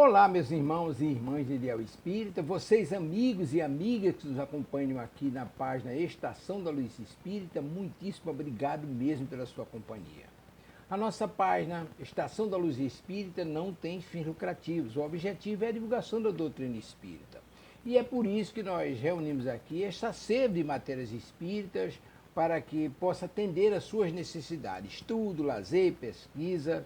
Olá, meus irmãos e irmãs de Ideal Espírita, vocês amigos e amigas que nos acompanham aqui na página Estação da Luz Espírita, muitíssimo obrigado mesmo pela sua companhia. A nossa página Estação da Luz Espírita não tem fins lucrativos, o objetivo é a divulgação da doutrina espírita. E é por isso que nós reunimos aqui esta sede de matérias espíritas para que possa atender às suas necessidades, estudo, lazer, pesquisa.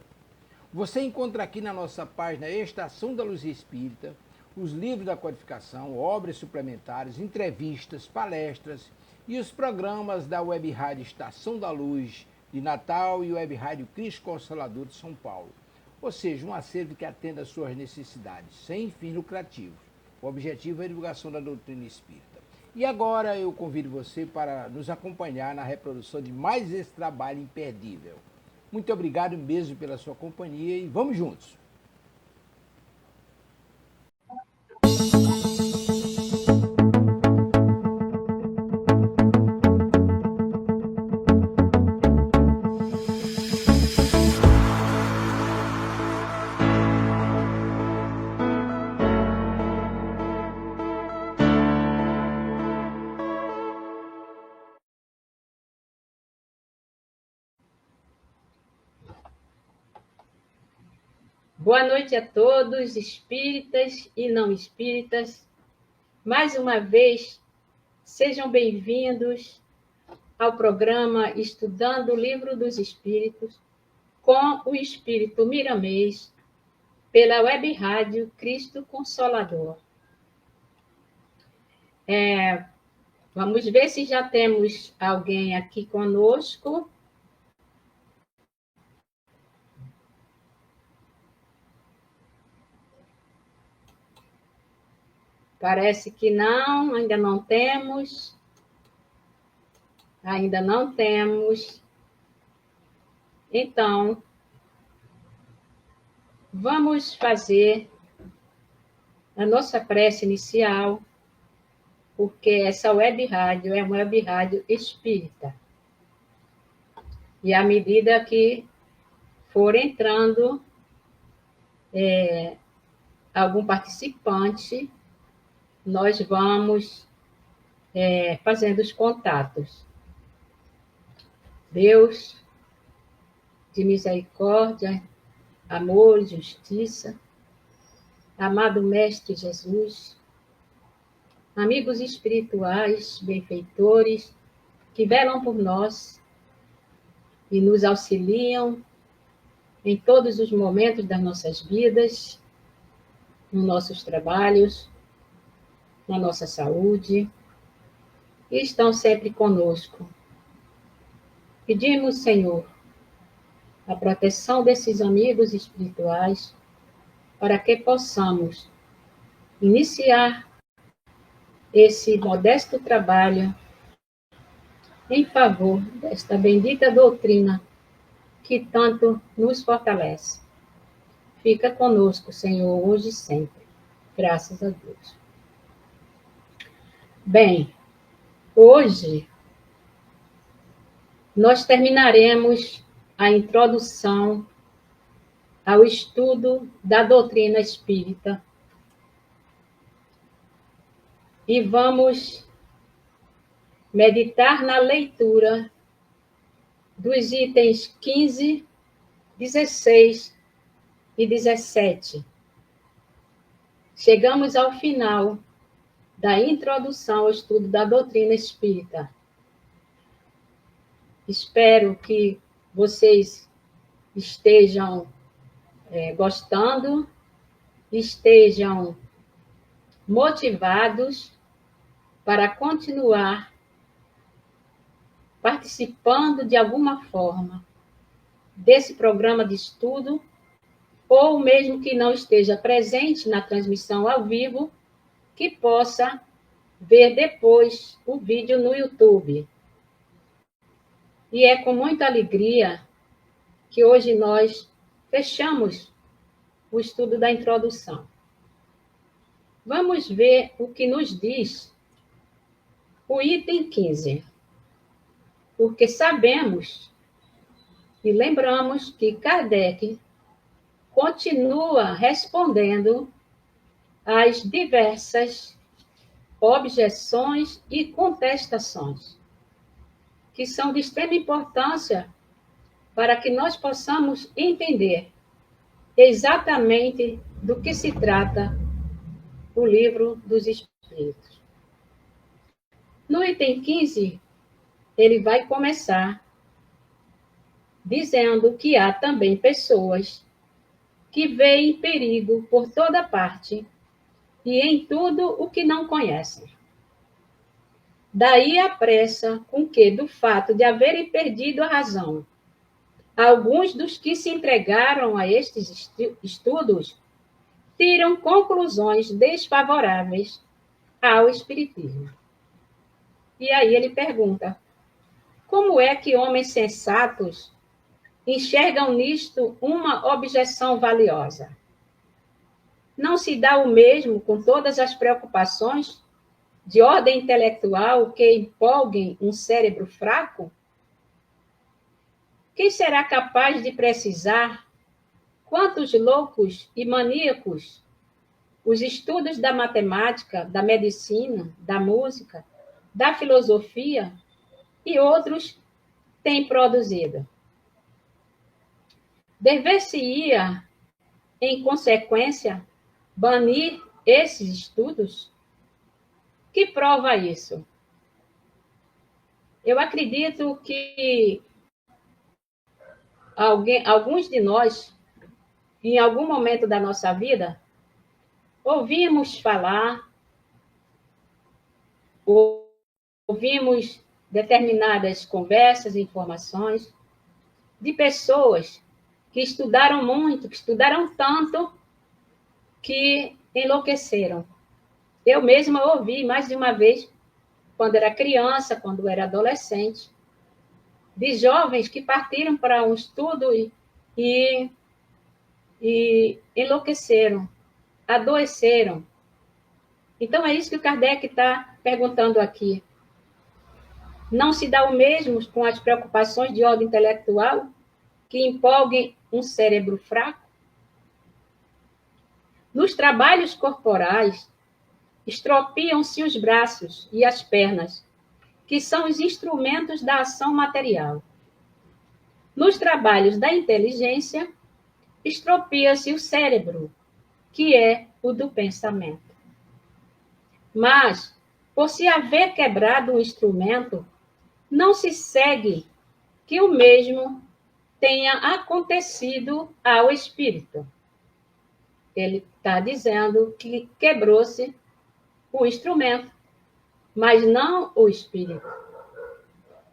Você encontra aqui na nossa página Estação da Luz Espírita os livros da codificação, obras suplementares, entrevistas, palestras e os programas da Web Rádio Estação da Luz de Natal e Web Rádio Cristo Consolador de São Paulo. Ou seja, um acervo que atenda às suas necessidades, sem fins lucrativos. O objetivo é a divulgação da doutrina espírita. E agora eu convido você para nos acompanhar na reprodução de mais esse trabalho imperdível. Muito obrigado mesmo pela sua companhia e vamos juntos! Boa noite a todos, espíritas e não espíritas. Mais uma vez, sejam bem-vindos ao programa Estudando o Livro dos Espíritos, com o Espírito Miramês, pela Web Rádio Cristo Consolador. Vamos ver se já temos alguém aqui conosco. Parece que não, ainda não temos. Ainda não temos. Então, vamos fazer a nossa prece inicial, porque essa web rádio é uma web rádio espírita. E à medida que for entrando algum participante, nós vamos fazendo os contatos. Deus de misericórdia, amor e justiça, amado Mestre Jesus, amigos espirituais, benfeitores, que velam por nós e nos auxiliam em todos os momentos das nossas vidas, nos nossos trabalhos, na nossa saúde, e estão sempre conosco. Pedimos, Senhor, a proteção desses amigos espirituais, para que possamos iniciar esse modesto trabalho em favor desta bendita doutrina que tanto nos fortalece. Fica conosco, Senhor, hoje e sempre. Graças a Deus. Bem, hoje nós terminaremos a introdução ao estudo da doutrina espírita e vamos meditar na leitura dos itens 15, 16 e 17. Chegamos ao final da introdução ao estudo da doutrina espírita. Espero que vocês estejam gostando, estejam motivados para continuar participando de alguma forma desse programa de estudo, ou mesmo que não esteja presente na transmissão ao vivo, que possa ver depois o vídeo no YouTube. E é com muita alegria que hoje nós fechamos o estudo da introdução. Vamos ver o que nos diz o item 15. Porque sabemos e lembramos que Kardec continua respondendo às diversas objeções e contestações, que são de extrema importância para que nós possamos entender exatamente do que se trata o Livro dos Espíritos. No item 15, ele vai começar dizendo que há também pessoas que veem perigo por toda parte e em tudo o que não conhecem. Daí a pressa com que, do fato de haverem perdido a razão, alguns dos que se entregaram a estes estudos tiram conclusões desfavoráveis ao Espiritismo. E aí ele pergunta: como é que homens sensatos enxergam nisto uma objeção valiosa? Não se dá o mesmo com todas as preocupações de ordem intelectual que empolguem um cérebro fraco? Quem será capaz de precisar quantos loucos e maníacos os estudos da matemática, da medicina, da música, da filosofia e outros têm produzido? Dever-se-ia, em consequência, banir esses estudos? Que prova isso? Eu acredito que alguns de nós, em algum momento da nossa vida, ouvimos falar, ouvimos determinadas conversas, informações de pessoas que estudaram muito, que estudaram tanto, que enlouqueceram. Eu mesma ouvi mais de uma vez, quando era criança, quando era adolescente, de jovens que partiram para um estudo e enlouqueceram, adoeceram. Então, é isso que o Kardec está perguntando aqui. Não se dá o mesmo com as preocupações de ordem intelectual que empolguem um cérebro fraco? Nos trabalhos corporais, estropiam-se os braços e as pernas, que são os instrumentos da ação material. Nos trabalhos da inteligência, estropia-se o cérebro, que é o do pensamento. Mas, por se haver quebrado um instrumento, não se segue que o mesmo tenha acontecido ao espírito. Ele está dizendo que quebrou-se o instrumento, mas não o espírito.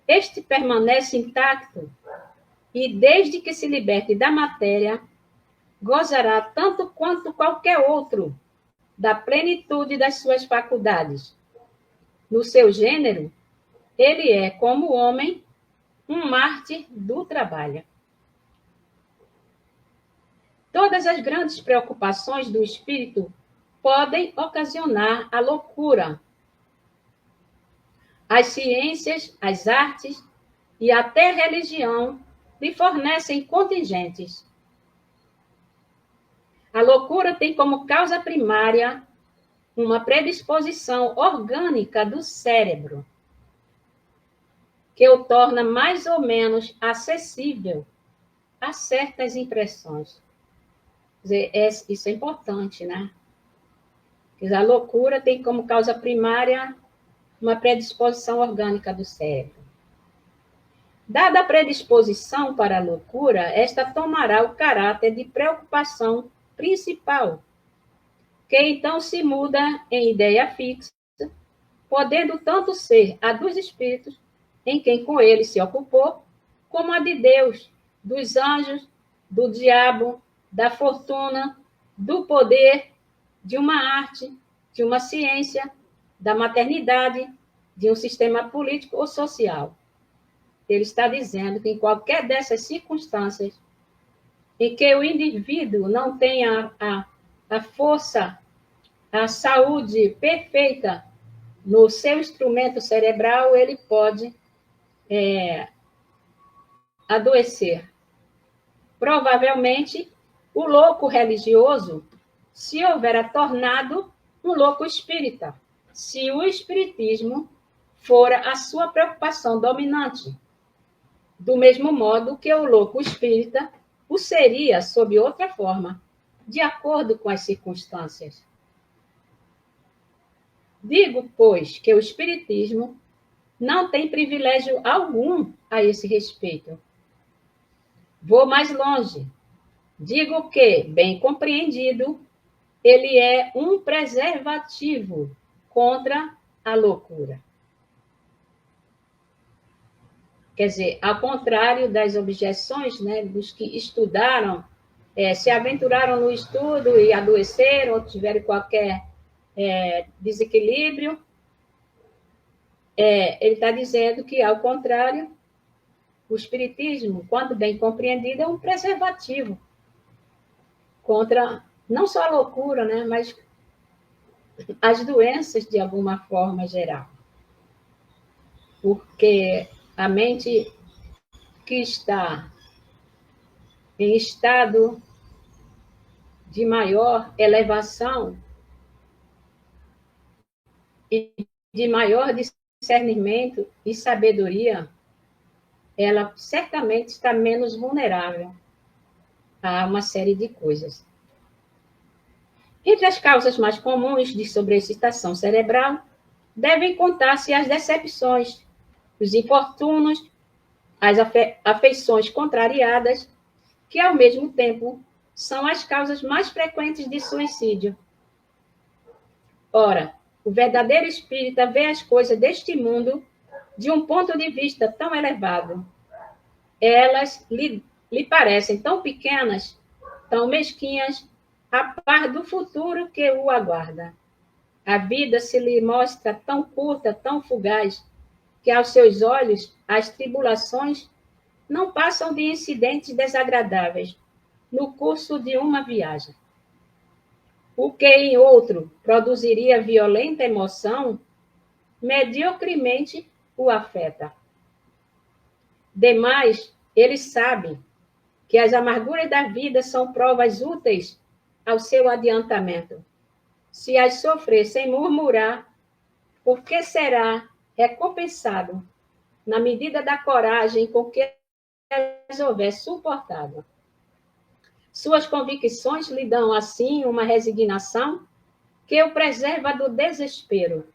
Este permanece intacto e, desde que se liberte da matéria, gozará tanto quanto qualquer outro da plenitude das suas faculdades. No seu gênero, ele é, como o homem, um mártir do trabalho. Todas as grandes preocupações do espírito podem ocasionar a loucura. As ciências, as artes e até a religião lhe fornecem contingentes. A loucura tem como causa primária uma predisposição orgânica do cérebro, que o torna mais ou menos acessível a certas impressões. Quer dizer, isso é importante, né? Quer dizer, a loucura tem como causa primária uma predisposição orgânica do cérebro. Dada a predisposição para a loucura, esta tomará o caráter de preocupação principal, que então se muda em ideia fixa, podendo tanto ser a dos espíritos, em quem com ele se ocupou, como a de Deus, dos anjos, do diabo, da fortuna, do poder, de uma arte, de uma ciência, da maternidade, de um sistema político ou social. Ele está dizendo que em qualquer dessas circunstâncias em que o indivíduo não tenha a força, a saúde perfeita no seu instrumento cerebral, ele pode adoecer. Provavelmente o louco religioso se houvera tornado um louco espírita, se o espiritismo fora a sua preocupação dominante, do mesmo modo que o louco espírita o seria sob outra forma, de acordo com as circunstâncias. Digo, pois, que o espiritismo não tem privilégio algum a esse respeito. Vou mais longe. Digo que, bem compreendido, ele é um preservativo contra a loucura. Quer dizer, ao contrário das objeções, né, dos que estudaram, se aventuraram no estudo e adoeceram ou tiveram qualquer desequilíbrio, ele está dizendo que, ao contrário, o espiritismo, quando bem compreendido, é um preservativo contra não só a loucura, né, mas as doenças de alguma forma geral. Porque a mente que está em estado de maior elevação e de maior discernimento e sabedoria, ela certamente está menos vulnerável a uma série de coisas. Entre as causas mais comuns de sobreexcitação cerebral, devem contar-se as decepções, os infortúnios, as afeições contrariadas, que, ao mesmo tempo, são as causas mais frequentes de suicídio. Ora, o verdadeiro espírita vê as coisas deste mundo de um ponto de vista tão elevado. Elas lhe parecem tão pequenas, tão mesquinhas, a par do futuro que o aguarda. A vida se lhe mostra tão curta, tão fugaz, que aos seus olhos as tribulações não passam de incidentes desagradáveis no curso de uma viagem. O que em outro produziria violenta emoção, mediocremente o afeta. Demais, ele sabe que as amarguras da vida são provas úteis ao seu adiantamento. Se as sofrer sem murmurar, porque será recompensado na medida da coragem com que as houver suportado. Suas convicções lhe dão, assim, uma resignação que o preserva do desespero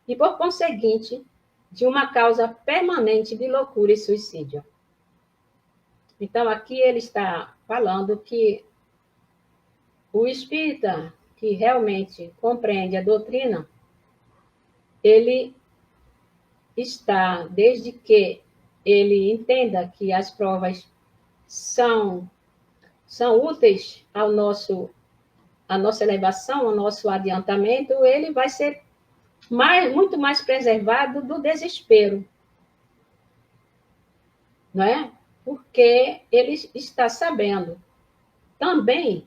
e, por conseguinte, de uma causa permanente de loucura e suicídio. Então, aqui ele está falando que o espírita que realmente compreende a doutrina, ele está, desde que ele entenda que as provas são úteis à nossa elevação, ao nosso adiantamento, ele vai ser muito mais preservado do desespero, não é? Porque ele está sabendo também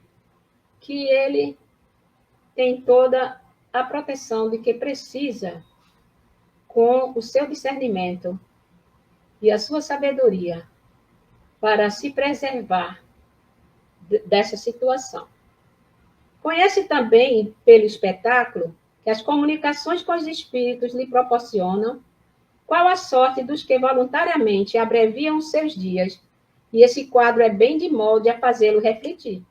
que ele tem toda a proteção de que precisa com o seu discernimento e a sua sabedoria para se preservar dessa situação. Conhece também, pelo espetáculo, que as comunicações com os espíritos lhe proporcionam qual a sorte dos que voluntariamente abreviam seus dias, e esse quadro é bem de molde a fazê-lo refletir,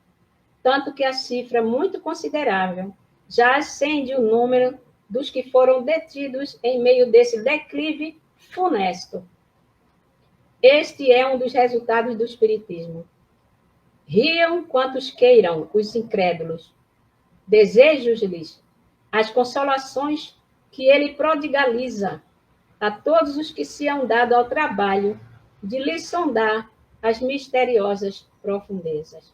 tanto que a cifra muito considerável já ascende o número dos que foram detidos em meio desse declive funesto. Este é um dos resultados do espiritismo. Riam quantos queiram os incrédulos. Desejo-lhes as consolações que ele prodigaliza a todos os que se hão dado ao trabalho de lhe sondar as misteriosas profundezas.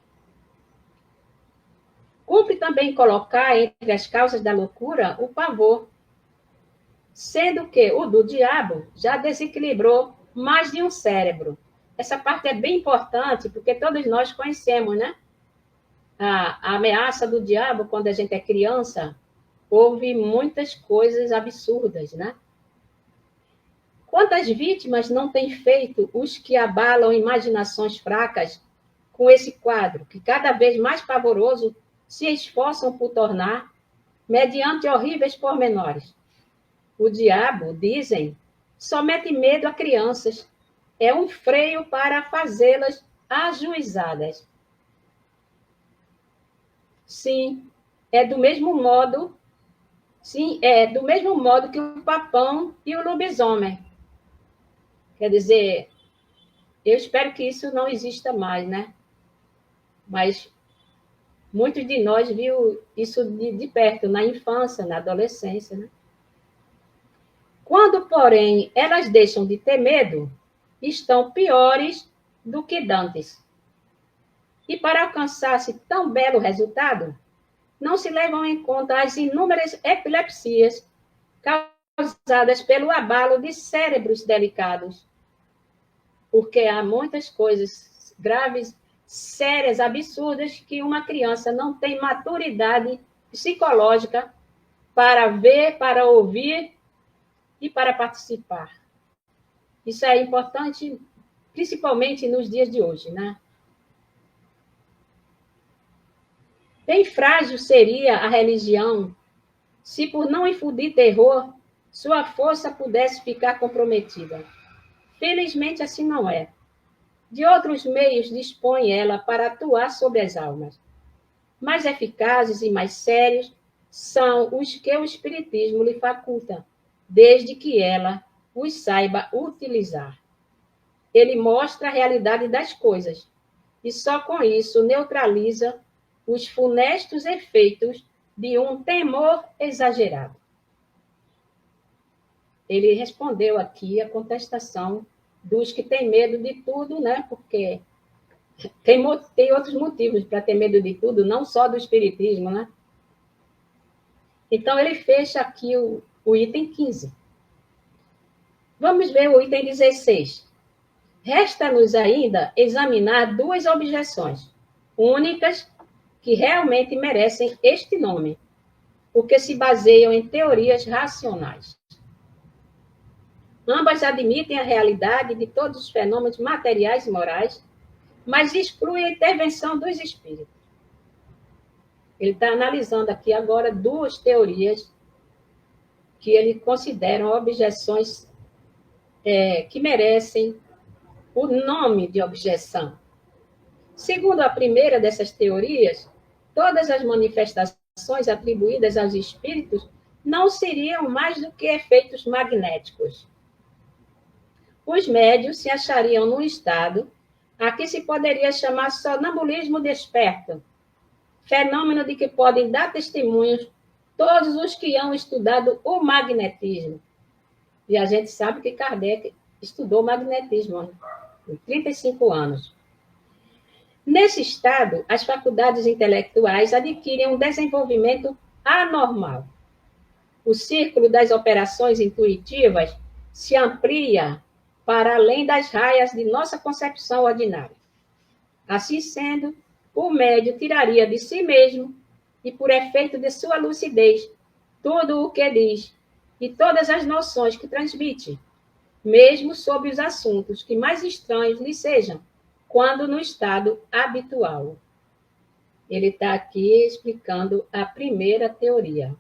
Cumpre também colocar entre as causas da loucura o pavor, sendo que o do diabo já desequilibrou mais de um cérebro. Essa parte é bem importante, porque todos nós conhecemos, né? A ameaça do diabo, quando a gente é criança, houve muitas coisas absurdas, né? Quantas vítimas não têm feito os que abalam imaginações fracas com esse quadro, que cada vez mais pavoroso se esforçam por tornar, mediante horríveis pormenores. O diabo, dizem, só mete medo a crianças, é um freio para fazê-las ajuizadas. Sim, é do mesmo modo, que o papão e o lobisomem. Quer dizer, eu espero que isso não exista mais, né? Mas muitos de nós viu isso de perto, na infância, na adolescência, né? Quando, porém, elas deixam de ter medo, estão piores do que dantes. E para alcançar-se tão belo resultado, não se levam em conta as inúmeras epilepsias causadas pelo abalo de cérebros delicados. Porque há muitas coisas graves, sérias, absurdas, que uma criança não tem maturidade psicológica para ver, para ouvir e para participar. Isso é importante, principalmente nos dias de hoje, né? Bem frágil seria a religião se, por não infundir terror, sua força pudesse ficar comprometida. Felizmente, assim não é. De outros meios dispõe ela para atuar sobre as almas. Mais eficazes e mais sérios são os que o Espiritismo lhe faculta, desde que ela os saiba utilizar. Ele mostra a realidade das coisas, e só com isso neutraliza os funestos efeitos de um temor exagerado. Ele respondeu aqui a contestação dos que têm medo de tudo, né? Porque tem outros motivos para ter medo de tudo, não só do espiritismo, né? Então, ele fecha aqui o item 15. Vamos ver o item 16. Resta-nos ainda examinar duas objeções, únicas, que realmente merecem este nome, porque se baseiam em teorias racionais. Ambas admitem a realidade de todos os fenômenos materiais e morais, mas excluem a intervenção dos espíritos. Ele está analisando aqui agora duas teorias que ele considera objeções que merecem o nome de objeção. Segundo a primeira dessas teorias, todas as manifestações atribuídas aos espíritos não seriam mais do que efeitos magnéticos. Os médiuns se achariam num estado a que se poderia chamar sonambulismo desperto, fenômeno de que podem dar testemunhos todos os que hão estudado o magnetismo. E a gente sabe que Kardec estudou magnetismo em 35 anos. Nesse estado, as faculdades intelectuais adquirem um desenvolvimento anormal. O círculo das operações intuitivas se amplia para além das raias de nossa concepção ordinária. Assim sendo, o médium tiraria de si mesmo, e por efeito de sua lucidez, tudo o que diz e todas as noções que transmite, mesmo sobre os assuntos que mais estranhos lhe sejam, quando no estado habitual. Ele está aqui explicando a primeira teoria.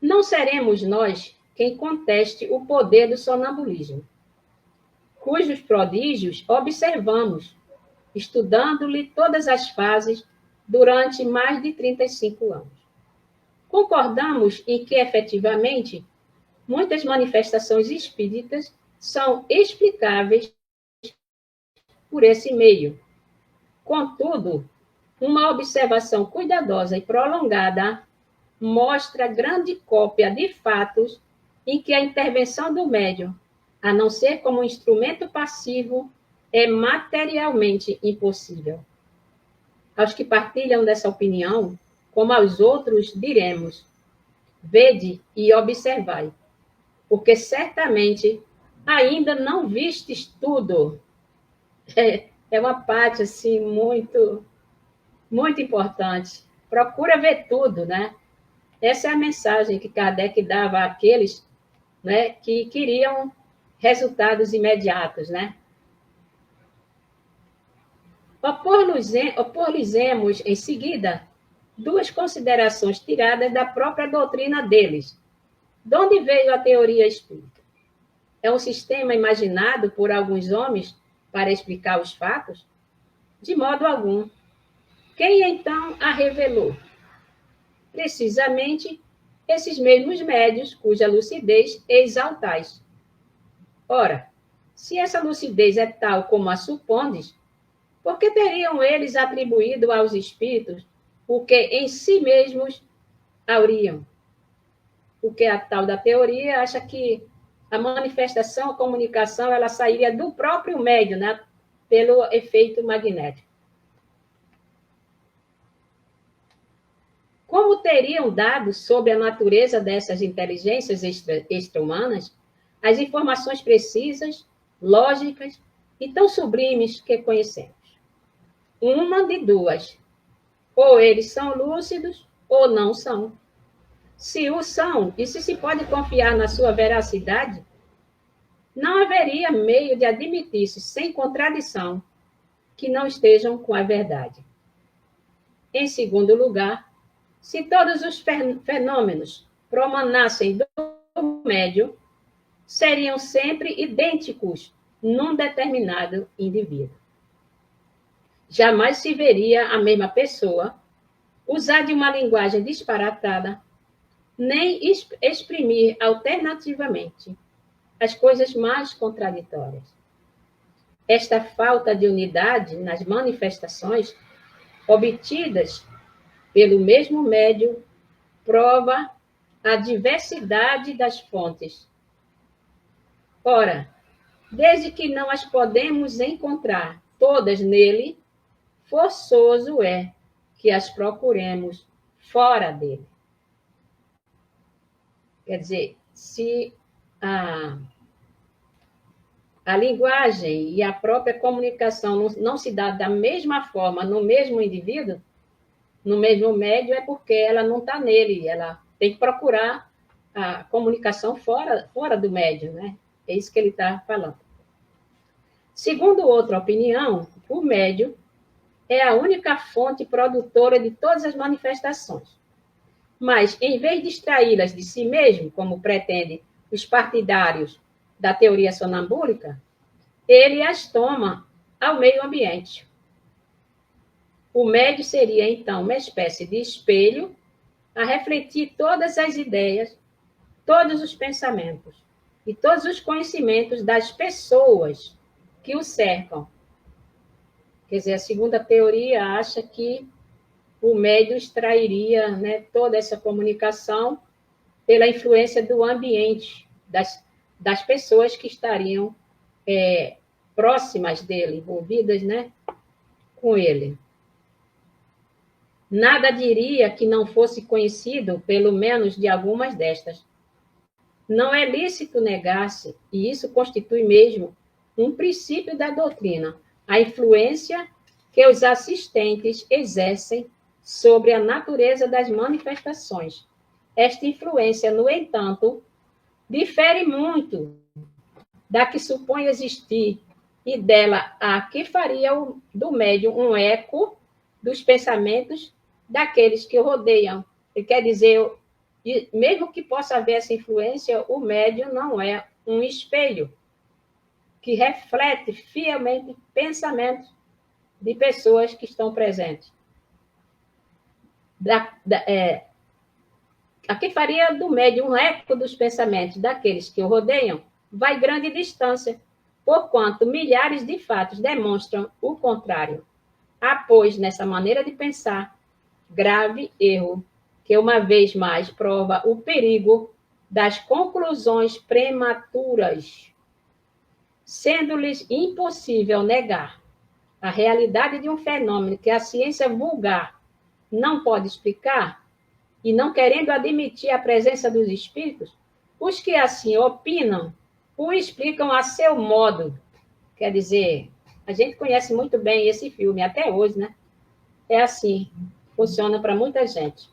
Não seremos nós quem conteste o poder do sonambulismo, cujos prodígios observamos, estudando-lhe todas as fases durante mais de 35 anos. Concordamos em que, efetivamente, muitas manifestações espíritas são explicáveis por esse meio. Contudo, uma observação cuidadosa e prolongada mostra grande cópia de fatos em que a intervenção do médium, a não ser como instrumento passivo, é materialmente impossível. Aos que partilham dessa opinião, como aos outros, diremos: vede e observai, porque certamente ainda não vistes tudo. É uma parte assim muito, muito importante. Procura ver tudo, né? Essa é a mensagem que Kardec dava àqueles, né, que queriam resultados imediatos, né? Opor-lhes-emos, em seguida, duas considerações tiradas da própria doutrina deles. De onde veio a teoria espírita? É um sistema imaginado por alguns homens para explicar os fatos? De modo algum. Quem então a revelou? Precisamente esses mesmos médios cuja lucidez exaltais. Ora, se essa lucidez é tal como a supondes, por que teriam eles atribuído aos espíritos o que em si mesmos hauriam? Porque a tal da teoria acha que a manifestação, a comunicação, ela sairia do próprio médium, né? Pelo efeito magnético. Como teriam dado sobre a natureza dessas inteligências extra-humanas as informações precisas, lógicas e tão sublimes que conhecemos? Uma de duas. Ou eles são lúcidos, ou não são. Se o são, e se pode confiar na sua veracidade, não haveria meio de admitir-se sem contradição que não estejam com a verdade. Em segundo lugar, se todos os fenômenos promanassem do médium, seriam sempre idênticos num determinado indivíduo. Jamais se veria a mesma pessoa usar de uma linguagem disparatada, nem exprimir alternativamente as coisas mais contraditórias. Esta falta de unidade nas manifestações obtidas pelo mesmo médium prova a diversidade das fontes. Ora, desde que não as podemos encontrar todas nele, forçoso é que as procuremos fora dele. Quer dizer, se a linguagem e a própria comunicação não se dá da mesma forma no mesmo indivíduo, no mesmo médio, é porque ela não está nele, ela tem que procurar a comunicação fora do médio, né? É isso que ele está falando. Segundo outra opinião, o médio é a única fonte produtora de todas as manifestações. Mas, em vez de extraí-las de si mesmo, como pretendem os partidários da teoria sonambúlica, ele as toma ao meio ambiente. O médio seria, então, uma espécie de espelho a refletir todas as ideias, todos os pensamentos e todos os conhecimentos das pessoas que o cercam. Quer dizer, a segunda teoria acha que o médium extrairia, né, toda essa comunicação pela influência do ambiente, das pessoas que estariam próximas dele, envolvidas, né, com ele. Nada diria que não fosse conhecido, pelo menos de algumas destas. Não é lícito negar-se, e isso constitui mesmo um princípio da doutrina, a influência que os assistentes exercem sobre a natureza das manifestações. Esta influência, no entanto, difere muito da que supõe existir e dela a que faria do médium um eco dos pensamentos daqueles que o rodeiam. Ele quer dizer, mesmo que possa haver essa influência, o médium não é um espelho que reflete fielmente pensamentos de pessoas que estão presentes. A que faria do médium um eco dos pensamentos daqueles que o rodeiam vai grande distância, porquanto milhares de fatos demonstram o contrário. Há, pois, nessa maneira de pensar, grave erro, que uma vez mais prova o perigo das conclusões prematuras, sendo-lhes impossível negar a realidade de um fenômeno que a ciência vulgar não pode explicar, e não querendo admitir a presença dos espíritos, os que assim opinam o explicam a seu modo. Quer dizer, a gente conhece muito bem esse filme, até hoje, né? É assim, funciona para muita gente.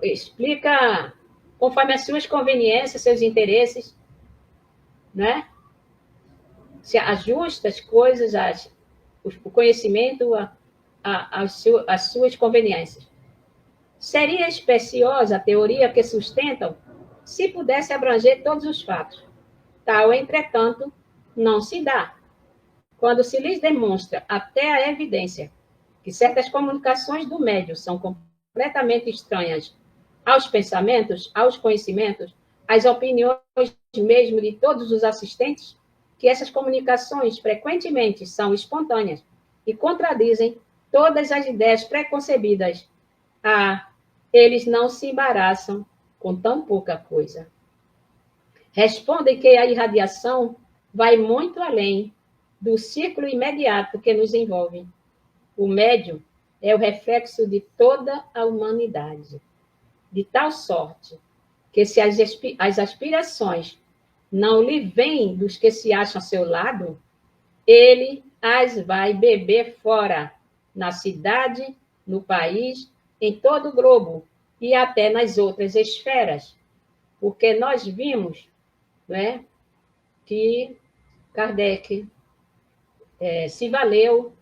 Explica conforme as suas conveniências, seus interesses, né? Se ajusta as coisas, o conhecimento às suas conveniências. Seria especiosa a teoria que sustentam se pudesse abranger todos os fatos. Tal, entretanto, não se dá. Quando se lhes demonstra até a evidência que certas comunicações do médium são completamente estranhas aos pensamentos, aos conhecimentos, às opiniões mesmo de todos os assistentes, que essas comunicações frequentemente são espontâneas e contradizem todas as ideias preconcebidas, eles não se embaraçam com tão pouca coisa. Respondem que a irradiação vai muito além do círculo imediato que nos envolve. O médium é o reflexo de toda a humanidade, de tal sorte que se as aspirações não lhe vêm dos que se acham a seu lado, ele as vai beber fora, na cidade, no país, em todo o globo e até nas outras esferas. Porque nós vimos, né, que Kardec se valeu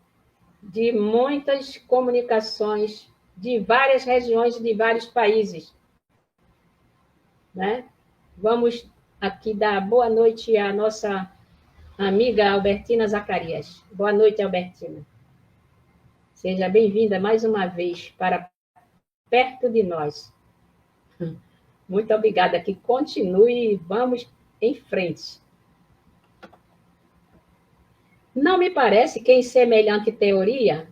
de muitas comunicações de várias regiões, de vários países. Né? Vamos aqui dar boa noite à nossa amiga Albertina Zacarias. Boa noite, Albertina. Seja bem-vinda mais uma vez para perto de nós. Muito obrigada, que continue e vamos em frente. Não me parece que em semelhante teoria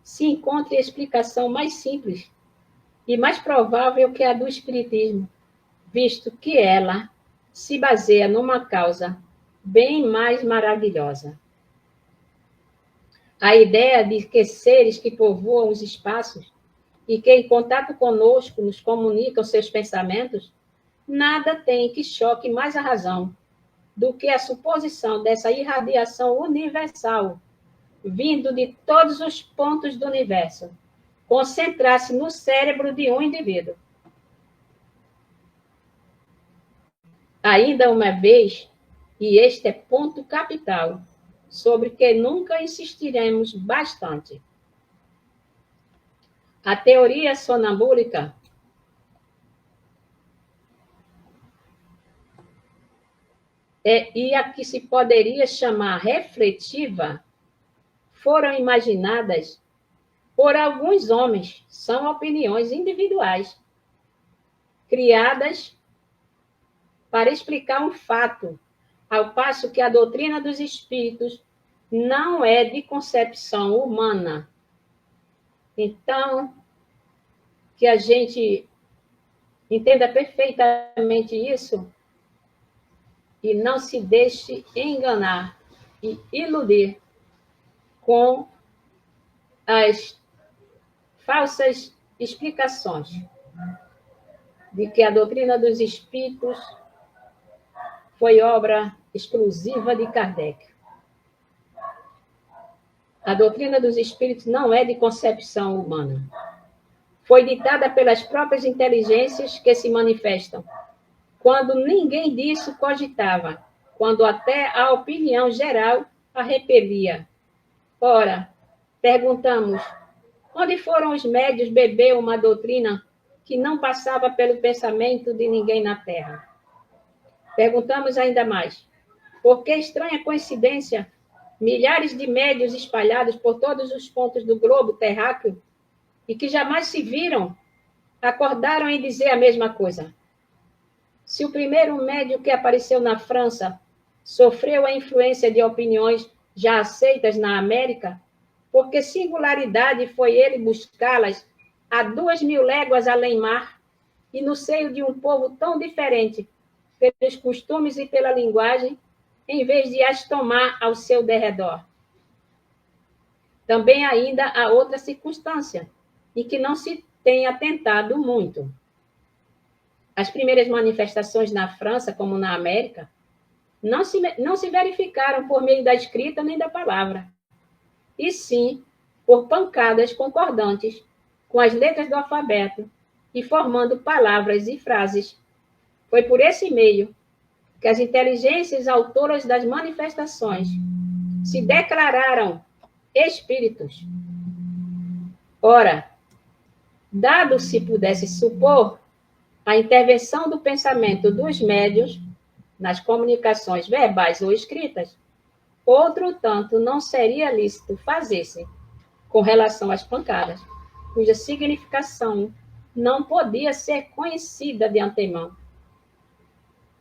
se encontre explicação mais simples e mais provável que a do Espiritismo, visto que ela se baseia numa causa bem mais maravilhosa. A ideia de que seres que povoam os espaços e que, em contato conosco, nos comunicam seus pensamentos, nada tem que choque mais a razão do que a suposição dessa irradiação universal, vindo de todos os pontos do universo, concentrar-se no cérebro de um indivíduo. Ainda uma vez, e este é ponto capital, sobre que nunca insistiremos bastante. A teoria sonambúlica e a que se poderia chamar refletiva foram imaginadas por alguns homens, são opiniões individuais, criadas para explicar um fato, ao passo que a doutrina dos espíritos não é de concepção humana. Então, que a gente entenda perfeitamente isso e não se deixe enganar e iludir com as falsas explicações de que a doutrina dos espíritos foi obra exclusiva de Kardec. A doutrina dos espíritos não é de concepção humana. Foi ditada pelas próprias inteligências que se manifestam, quando ninguém disso cogitava, quando até a opinião geral a repelia. Ora, perguntamos, onde foram os médios beber uma doutrina que não passava pelo pensamento de ninguém na Terra? Perguntamos ainda mais, por que estranha coincidência, milhares de médios espalhados por todos os pontos do globo terráqueo e que jamais se viram, acordaram em dizer a mesma coisa. Se o primeiro médio que apareceu na França sofreu a influência de opiniões já aceitas na América, por que singularidade foi ele buscá-las a 2.000 léguas além mar e no seio de um povo tão diferente, pelos costumes e pela linguagem, em vez de as tomar ao seu derredor? Também ainda há outra circunstância, em que não se tem atentado muito. As primeiras manifestações na França, como na América, não se verificaram por meio da escrita nem da palavra, e sim por pancadas concordantes com as letras do alfabeto e formando palavras e frases. Foi por esse meio que as inteligências autoras das manifestações se declararam espíritos. Ora, dado se pudesse supor a intervenção do pensamento dos médiuns nas comunicações verbais ou escritas, outro tanto não seria lícito fazer-se com relação às pancadas, cuja significação não podia ser conhecida de antemão.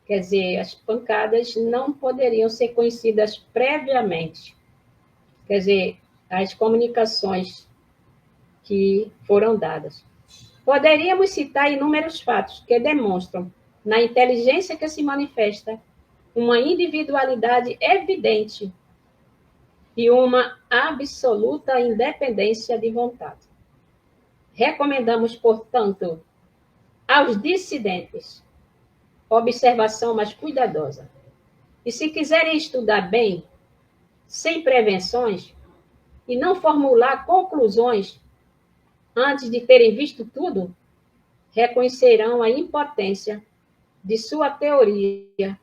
Quer dizer, as pancadas não poderiam ser conhecidas previamente. Quer dizer, as comunicações que foram dadas. Poderíamos citar inúmeros fatos que demonstram, na inteligência que se manifesta, uma individualidade evidente e uma absoluta independência de vontade. Recomendamos, portanto, aos dissidentes observação mais cuidadosa. E se quiserem estudar bem, sem prevenções, e não formular conclusões antes de terem visto tudo, reconhecerão a impotência de sua teoria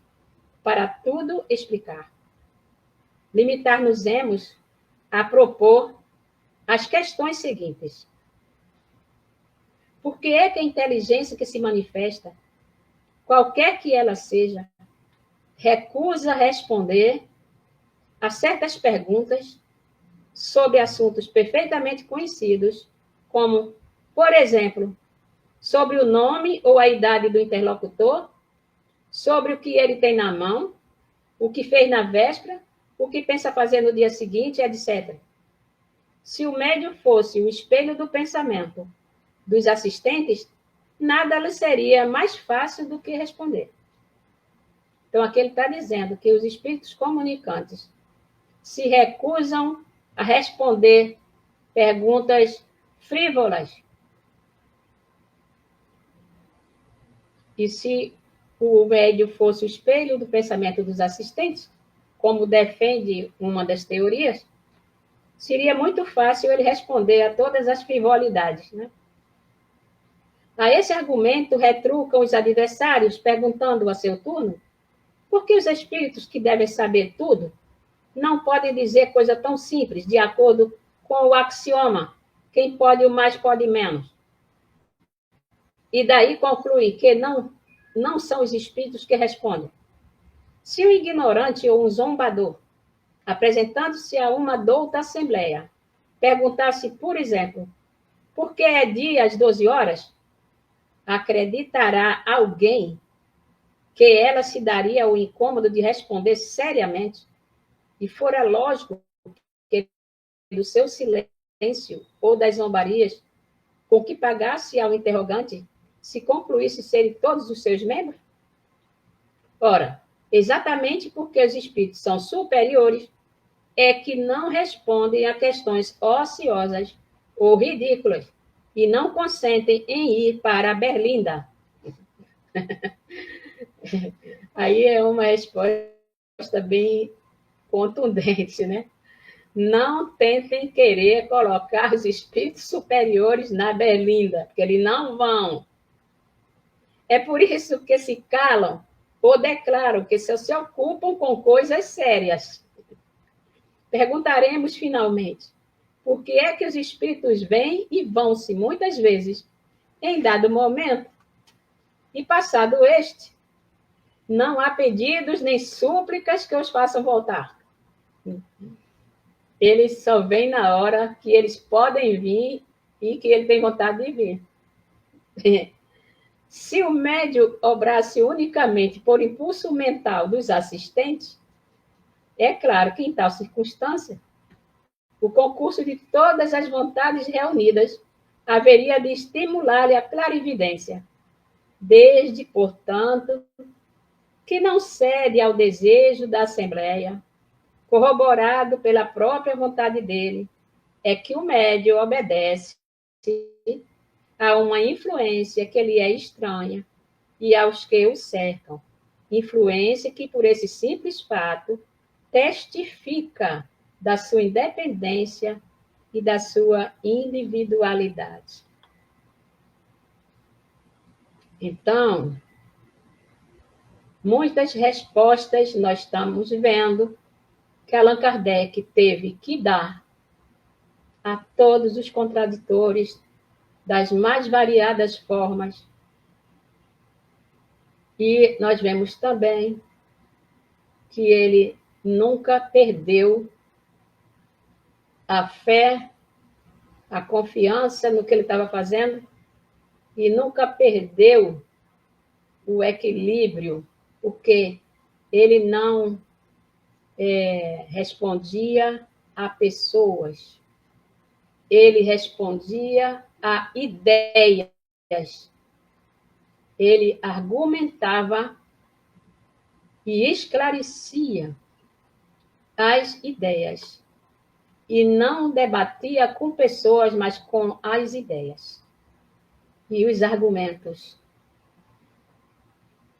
para tudo explicar. Limitar-nos-emos a propor as questões seguintes. Por que é que a inteligência que se manifesta, qualquer que ela seja, recusa responder a certas perguntas sobre assuntos perfeitamente conhecidos, como, por exemplo, sobre o nome ou a idade do interlocutor, sobre o que ele tem na mão, o que fez na véspera, o que pensa fazer no dia seguinte, etc. Se o médium fosse o espelho do pensamento dos assistentes, nada lhe seria mais fácil do que responder. Então, aqui ele está dizendo que os espíritos comunicantes se recusam a responder perguntas frívolas. E se o médium fosse o espelho do pensamento dos assistentes, como defende uma das teorias, seria muito fácil ele responder a todas as frivolidades, né? A esse argumento retrucam os adversários, perguntando a seu turno por que os espíritos que devem saber tudo não podem dizer coisa tão simples, de acordo com o axioma, quem pode o mais pode menos. E daí conclui que não são os espíritos que respondem. Se um ignorante ou um zombador, apresentando-se a uma douta assembleia, perguntasse, por exemplo, por que é dia às 12 horas, acreditará alguém que ela se daria o incômodo de responder seriamente? E fora lógico que do seu silêncio ou das zombarias, com que pagasse ao interrogante, se concluísse serem todos os seus membros? Ora, exatamente porque os espíritos são superiores, é que não respondem a questões ociosas ou ridículas e não consentem em ir para a Berlinda. Aí é uma resposta bem contundente, né? Não tentem querer colocar os espíritos superiores na Berlinda, porque eles não vão. É por isso que se calam ou declaram que se ocupam com coisas sérias. Perguntaremos finalmente, por que é que os espíritos vêm e vão-se muitas vezes em dado momento, e passado este, não há pedidos nem súplicas que os façam voltar. Eles só vêm na hora que eles podem vir e que ele tem vontade de vir. Se o médium obrasse unicamente por impulso mental dos assistentes, é claro que em tal circunstância, o concurso de todas as vontades reunidas haveria de estimular-lhe a clarividência, desde, portanto, que não cede ao desejo da Assembleia, corroborado pela própria vontade dele, é que o médium obedece a uma influência que lhe é estranha e aos que o cercam, influência que, por esse simples fato, testifica da sua independência e da sua individualidade. Então, muitas respostas nós estamos vendo que Allan Kardec teve que dar a todos os contraditores das mais variadas formas. E nós vemos também que ele nunca perdeu a fé, a confiança no que ele estava fazendo e nunca perdeu o equilíbrio, porque ele não respondia a pessoas, ele respondia a ideias, ele argumentava e esclarecia as ideias e não debatia com pessoas, mas com as ideias e os argumentos.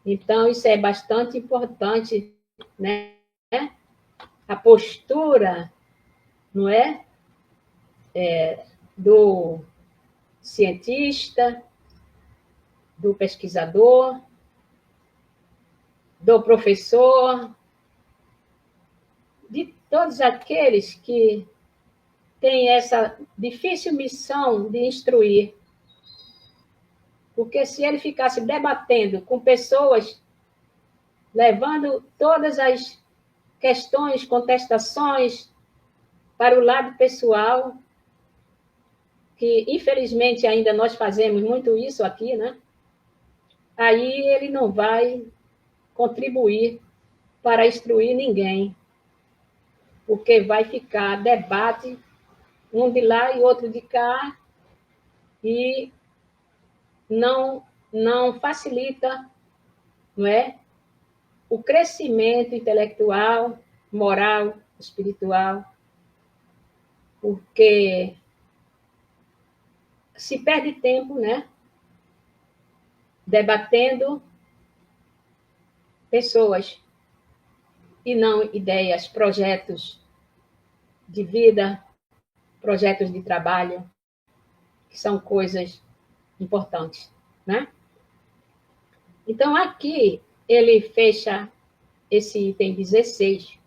Então, isso é bastante importante, né? A postura, não é? Do cientista, do pesquisador, do professor, de todos aqueles que têm essa difícil missão de instruir. Porque se ele ficasse debatendo com pessoas, levando todas as questões, contestações para o lado pessoal, que infelizmente ainda nós fazemos muito isso aqui, né? Aí ele não vai contribuir para instruir ninguém, porque vai ficar debate, um de lá e outro de cá, e não facilita, não é? O crescimento intelectual, moral, espiritual, porque se perde tempo, né? Debatendo pessoas e não ideias, projetos de vida, projetos de trabalho, que são coisas importantes, né? Então, aqui ele fecha esse item 16.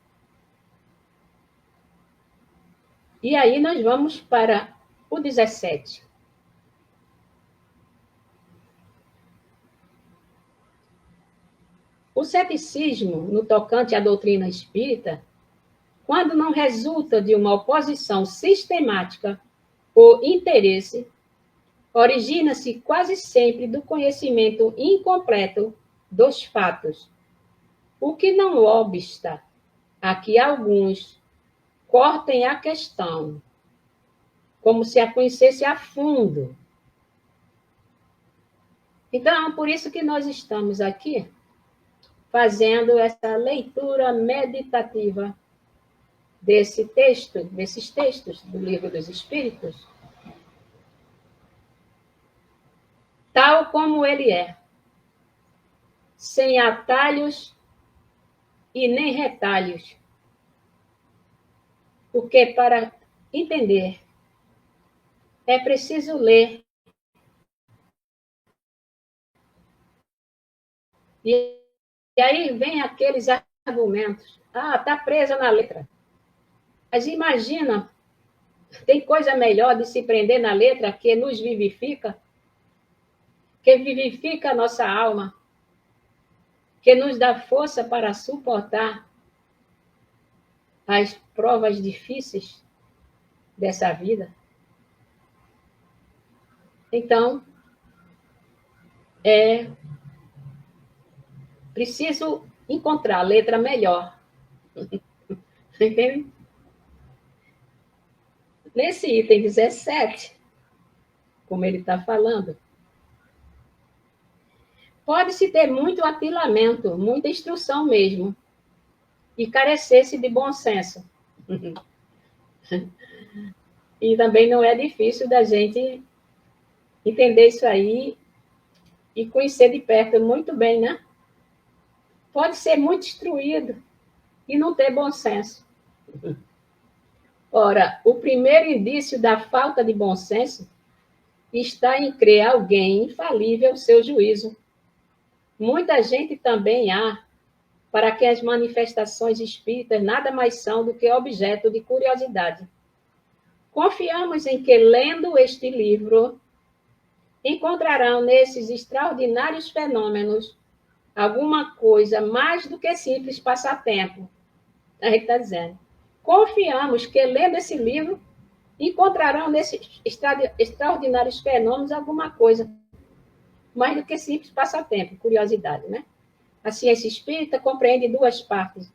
E aí nós vamos para o 17. O ceticismo, no tocante à doutrina espírita, quando não resulta de uma oposição sistemática ou interesse, origina-se quase sempre do conhecimento incompleto dos fatos, o que não obsta a que alguns cortem a questão, como se a conhecesse a fundo. Então, por isso que nós estamos aqui fazendo essa leitura meditativa desses textos do Livro dos Espíritos, tal como ele é, sem atalhos e nem retalhos. Porque para entender é preciso ler. E aí vem aqueles argumentos. Ah, está presa na letra. Mas imagina, tem coisa melhor de se prender na letra que nos vivifica, que vivifica a nossa alma, que nos dá força para suportar as provas difíceis dessa vida. Então, é preciso encontrar a letra melhor. Entende? Nesse item 17, como ele está falando, pode-se ter muito atilamento, muita instrução mesmo, e carecer-se de bom senso. E também não é difícil da gente entender isso aí e conhecer de perto muito bem, né? Pode ser muito instruído e não ter bom senso. Ora, o primeiro indício da falta de bom senso está em crer alguém infalível ao seu juízo. Muita gente também há para que as manifestações espíritas nada mais são do que objeto de curiosidade, Confiamos em que, lendo este livro, encontrarão nesses extraordinários fenômenos alguma coisa mais do que simples passatempo. A gente está dizendo. Confiamos que, lendo esse livro, encontrarão nesses extraordinários fenômenos alguma coisa mais do que simples passatempo, curiosidade, né? A ciência espírita compreende duas partes.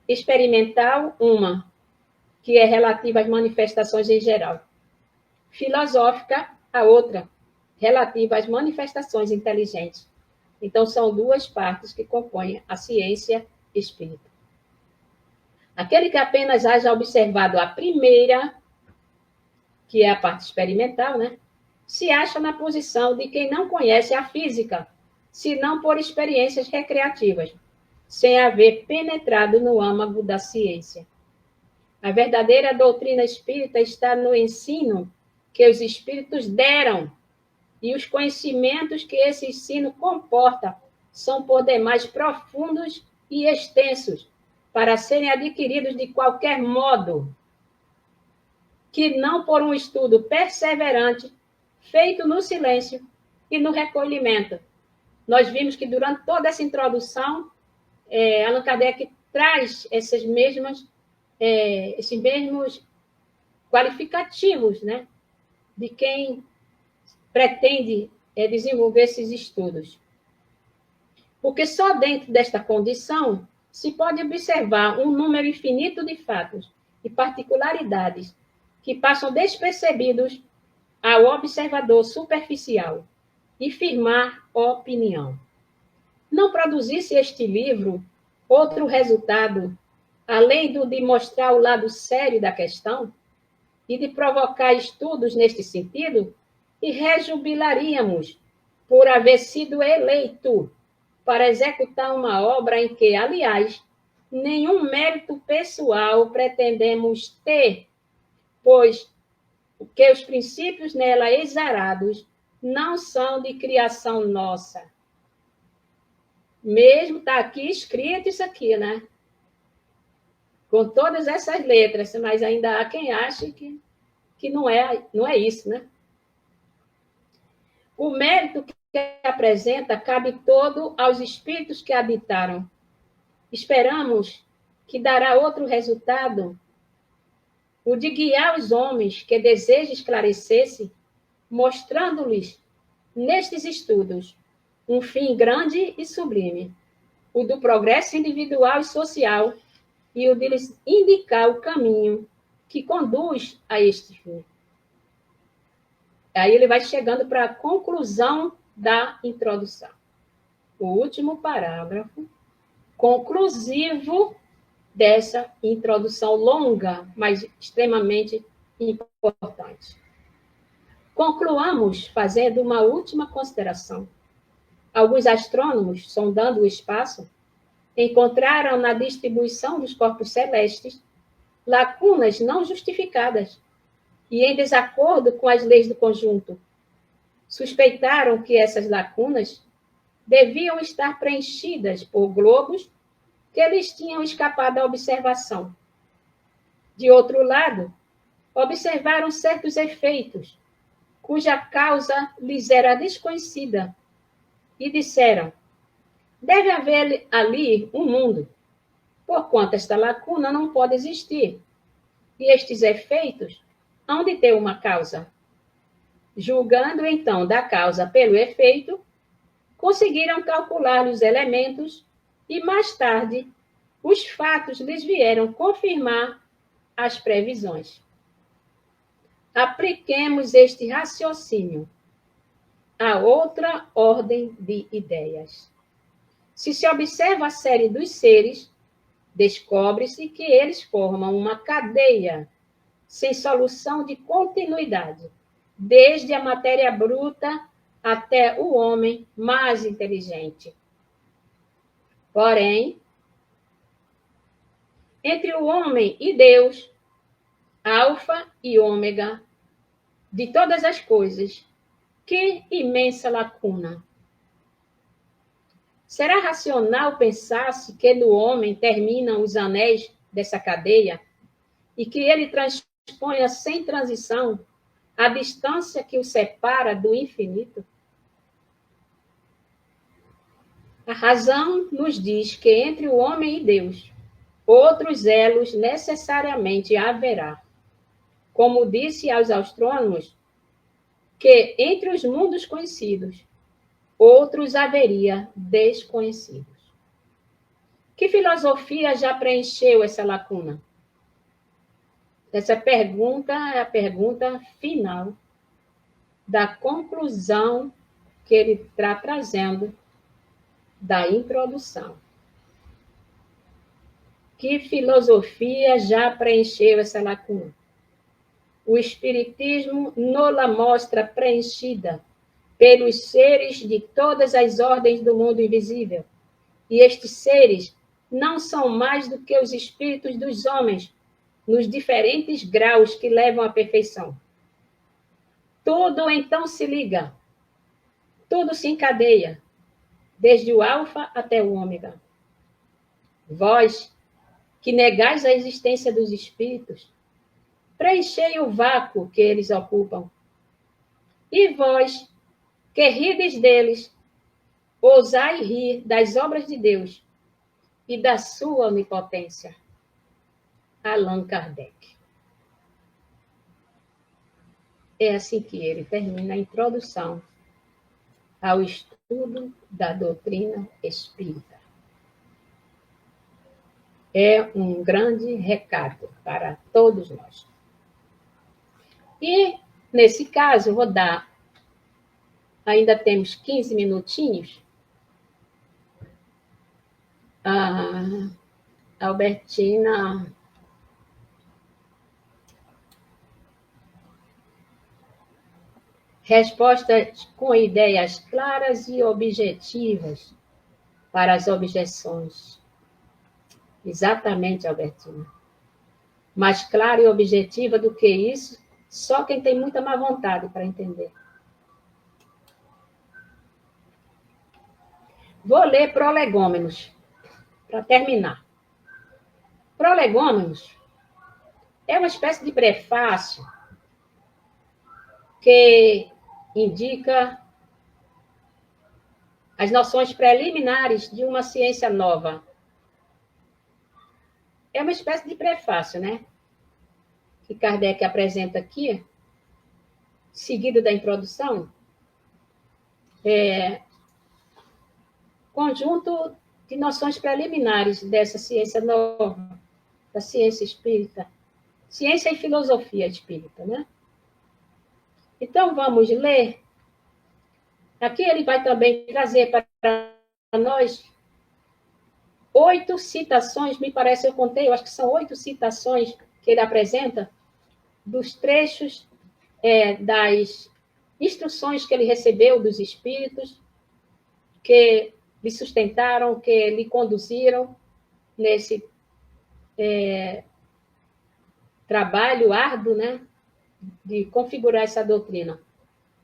Experimental, uma, que é relativa às manifestações em geral. Filosófica, a outra, relativa às manifestações inteligentes. Então, são duas partes que compõem a ciência espírita. Aquele que apenas haja observado a primeira, que é a parte experimental, né, se acha na posição de quem não conhece a física, senão por experiências recreativas, sem haver penetrado no âmago da ciência. A verdadeira doutrina espírita está no ensino que os espíritos deram, e os conhecimentos que esse ensino comporta são por demais profundos e extensos para serem adquiridos de qualquer modo, que não por um estudo perseverante, feito no silêncio e no recolhimento. Nós vimos que durante toda essa introdução, Allan Kardec traz esses mesmos qualificativos, né, de quem pretende desenvolver esses estudos. Porque só dentro desta condição se pode observar um número infinito de fatos e particularidades que passam despercebidos ao observador superficial e firmar opinião. Não produzisse este livro outro resultado, além do de mostrar o lado sério da questão e de provocar estudos neste sentido, e rejubilaríamos por haver sido eleito para executar uma obra em que, aliás, nenhum mérito pessoal pretendemos ter, pois que os princípios nela exarados não são de criação nossa. Mesmo está aqui escrito isso aqui, né? Com todas essas letras, mas ainda há quem ache que não é isso, né? O mérito que apresenta cabe todo aos espíritos que habitaram. Esperamos que dará outro resultado, o de guiar os homens que deseja esclarecer-se, mostrando-lhes, nestes estudos, um fim grande e sublime, o do progresso individual e social, e o de lhes indicar o caminho que conduz a este fim. Aí ele vai chegando para a conclusão da introdução. O último parágrafo conclusivo dessa introdução longa, mas extremamente importante. Concluamos fazendo uma última consideração. Alguns astrônomos, sondando o espaço, encontraram na distribuição dos corpos celestes lacunas não justificadas e em desacordo com as leis do conjunto. Suspeitaram que essas lacunas deviam estar preenchidas por globos que lhes tinham escapado à observação. De outro lado, observaram certos efeitos, cuja causa lhes era desconhecida, e disseram: deve haver ali um mundo, porquanto esta lacuna não pode existir, e estes efeitos hão de ter uma causa. Julgando, então, da causa pelo efeito, conseguiram calcular os elementos e, mais tarde, os fatos lhes vieram confirmar as previsões. Apliquemos este raciocínio a outra ordem de ideias. Se se observa a série dos seres, descobre-se que eles formam uma cadeia sem solução de continuidade, desde a matéria bruta até o homem mais inteligente. Porém, entre o homem e Deus, alfa e ômega de todas as coisas, que imensa lacuna! Será racional pensar-se que no homem terminam os anéis dessa cadeia e que ele transforma exponha sem transição a distância que o separa do infinito? A razão nos diz que entre o homem e Deus, outros elos necessariamente haverá. Como disse aos astrônomos, que entre os mundos conhecidos, outros haveria desconhecidos. Que filosofia já preencheu essa lacuna? Essa pergunta é a pergunta final da conclusão que ele está trazendo da introdução. Que filosofia já preencheu essa lacuna? O Espiritismo nos-la mostra preenchida pelos seres de todas as ordens do mundo invisível. E estes seres não são mais do que os espíritos dos homens, nos diferentes graus que levam à perfeição. Tudo então se liga, tudo se encadeia, desde o alfa até o ômega. Vós, que negais a existência dos espíritos, preenchei o vácuo que eles ocupam. E vós, que rides deles, ousai rir das obras de Deus e da sua onipotência. Allan Kardec. É assim que ele termina a introdução ao estudo da doutrina espírita. É um grande recado para todos nós. E, nesse caso, eu vou dar, ainda temos 15 minutinhos, a Albertina respostas com ideias claras e objetivas para as objeções. Exatamente, Albertina. Mais clara e objetiva do que isso, só quem tem muita má vontade para entender. Vou ler Prolegômenos, para terminar. Prolegômenos é uma espécie de prefácio que indica as noções preliminares de uma ciência nova. É uma espécie de prefácio, né? Que Kardec apresenta aqui, seguido da introdução. Conjunto de noções preliminares dessa ciência nova, da ciência espírita. Ciência e filosofia espírita, né? Então, vamos ler. Aqui ele vai também trazer para nós 8 citações, me parece, eu contei, eu acho que são 8 citações que ele apresenta dos trechos das instruções que ele recebeu dos espíritos, que lhe sustentaram, que lhe conduziram nesse trabalho árduo, né, de configurar essa doutrina.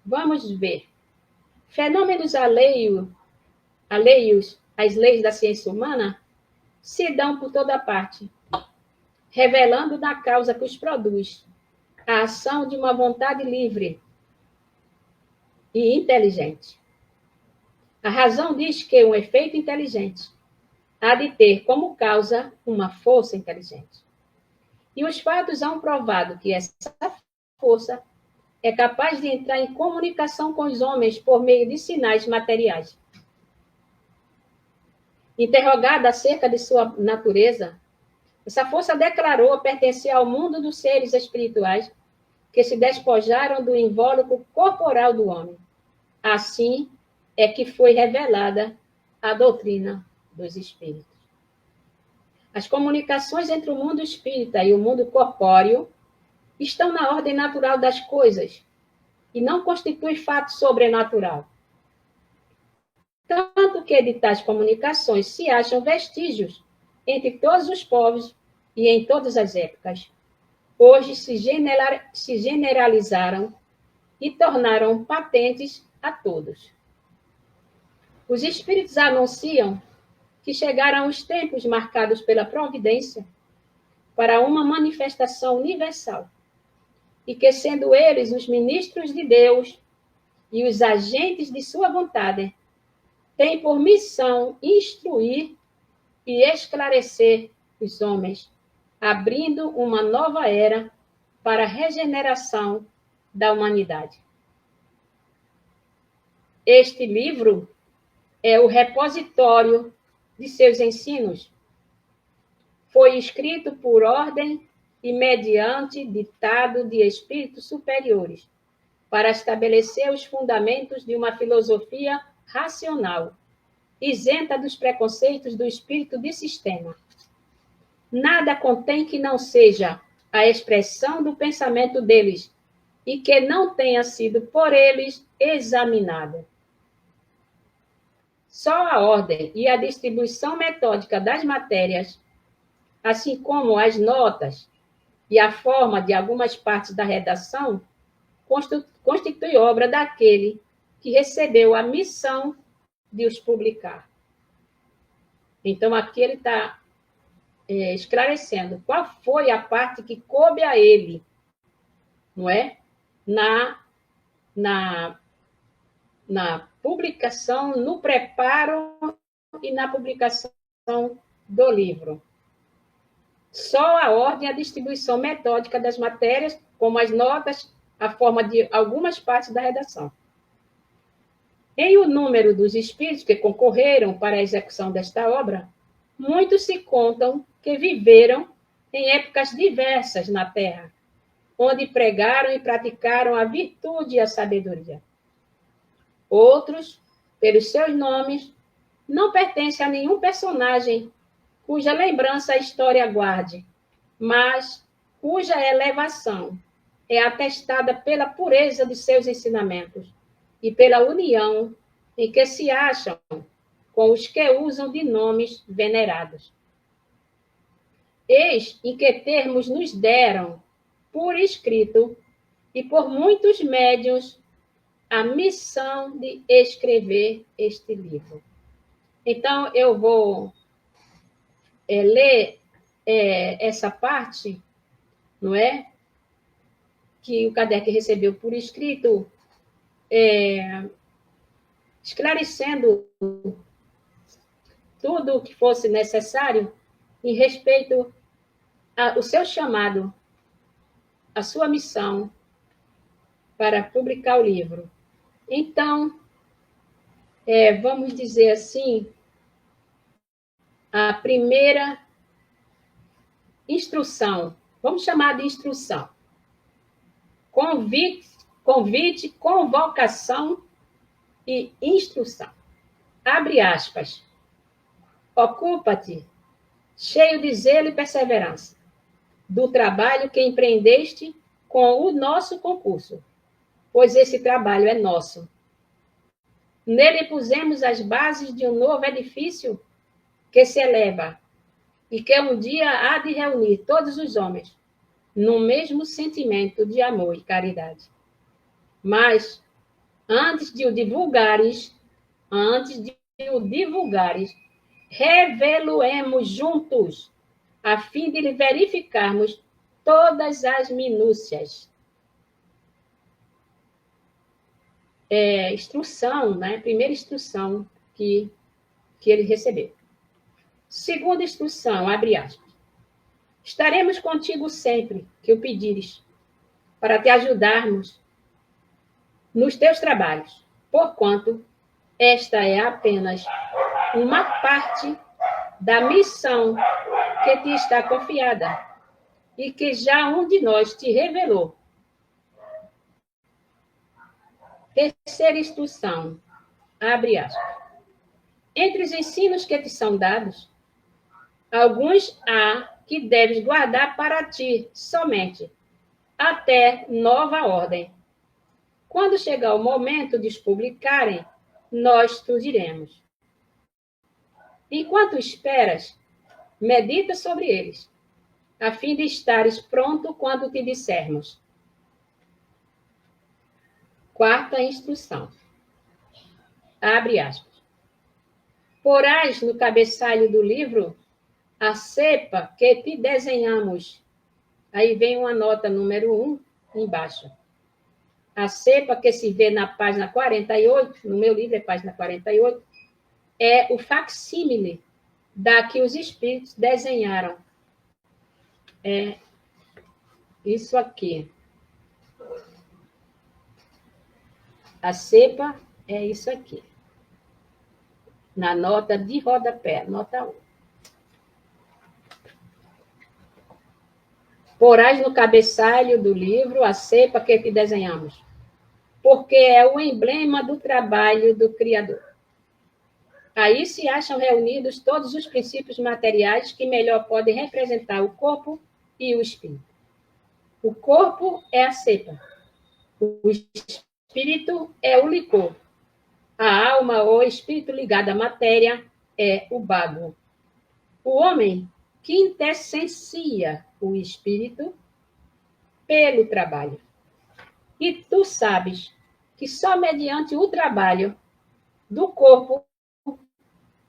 Vamos ver. Fenômenos alheios às leis da ciência humana se dão por toda parte, revelando na causa que os produz a ação de uma vontade livre e inteligente. A razão diz que um efeito inteligente há de ter como causa uma força inteligente. E os fatos hão provado que essa força é capaz de entrar em comunicação com os homens por meio de sinais materiais. Interrogada acerca de sua natureza, essa força declarou pertencer ao mundo dos seres espirituais que se despojaram do invólucro corporal do homem. Assim é que foi revelada a doutrina dos espíritos. As comunicações entre o mundo espírita e o mundo corpóreo estão na ordem natural das coisas e não constituem fato sobrenatural. Tanto que de tais comunicações se acham vestígios entre todos os povos e em todas as épocas. Hoje se generalizaram e tornaram patentes a todos. Os espíritos anunciam que chegaram os tempos marcados pela providência para uma manifestação universal e que, sendo eles os ministros de Deus e os agentes de sua vontade, têm por missão instruir e esclarecer os homens, abrindo uma nova era para a regeneração da humanidade. Este livro é o repositório de seus ensinos. Foi escrito por ordem e mediante ditado de espíritos superiores, para estabelecer os fundamentos de uma filosofia racional, isenta dos preconceitos do espírito de sistema. Nada contém que não seja a expressão do pensamento deles e que não tenha sido por eles examinado. Só a ordem e a distribuição metódica das matérias, assim como as notas e a forma de algumas partes da redação, constitui obra daquele que recebeu a missão de os publicar. Então, aqui ele está esclarecendo qual foi a parte que coube a ele, não é? Na publicação, no preparo e na publicação do livro. Só a ordem e a distribuição metódica das matérias, como as notas, a forma de algumas partes da redação. Em o número dos espíritos que concorreram para a execução desta obra, muitos se contam que viveram em épocas diversas na Terra, onde pregaram e praticaram a virtude e a sabedoria. Outros, pelos seus nomes, não pertencem a nenhum personagem cuja lembrança a história guarde, mas cuja elevação é atestada pela pureza de seus ensinamentos e pela união em que se acham com os que usam de nomes venerados. Eis em que termos nos deram, por escrito e por muitos médiuns, a missão de escrever este livro. Então, eu vou ler essa parte, não é? Que o Kardec recebeu por escrito, esclarecendo tudo o que fosse necessário em respeito ao seu chamado, a sua missão para publicar o livro. Então, vamos dizer assim, a primeira instrução, vamos chamar de instrução, convite, convocação e instrução. Abre aspas. Ocupa-te, cheio de zelo e perseverança, do trabalho que empreendeste com o nosso concurso, pois esse trabalho é nosso. Nele pusemos as bases de um novo edifício que se eleva e que um dia há de reunir todos os homens no mesmo sentimento de amor e caridade. Mas, antes de o divulgares, reveluemos juntos, a fim de verificarmos todas as minúcias. Instrução, né? Primeira instrução que ele recebeu. Segunda instrução, abre aspas. Estaremos contigo sempre que o pedires, para te ajudarmos nos teus trabalhos, porquanto esta é apenas uma parte da missão que te está confiada e que já um de nós te revelou. Terceira instrução, abre aspas. Entre os ensinos que te são dados, alguns há que deves guardar para ti somente, até nova ordem. Quando chegar o momento de os publicarem, nós te diremos. Enquanto esperas, medita sobre eles, a fim de estares pronto quando te dissermos. Quarta instrução. Abre aspas. Porás no cabeçalho do livro a cepa que te desenhamos. Aí vem uma nota número 1, embaixo. A cepa que se vê na página 48, no meu livro é página 48, é o facsímile da que os espíritos desenharam. É isso aqui. A cepa é isso aqui. Na nota de rodapé, nota 1. Porás no cabeçalho do livro a cepa que desenhamos, porque é o emblema do trabalho do Criador. Aí se acham reunidos todos os princípios materiais que melhor podem representar o corpo e o espírito. O corpo é a cepa, o espírito é o licor, a alma ou espírito ligado à matéria é o bago. O homem quintessencia o espírito pelo trabalho. E tu sabes que só mediante o trabalho do corpo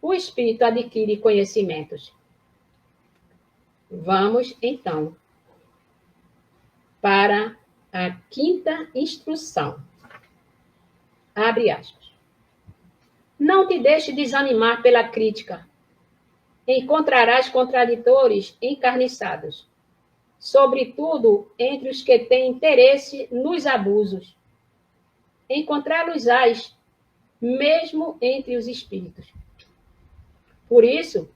o espírito adquire conhecimentos. Vamos, então, para a quinta instrução. Abre aspas. Não te deixe desanimar pela crítica. Encontrarás contraditores encarniçados, sobretudo entre os que têm interesse nos abusos. Encontrá-los-ás mesmo entre os espíritos. Por isso,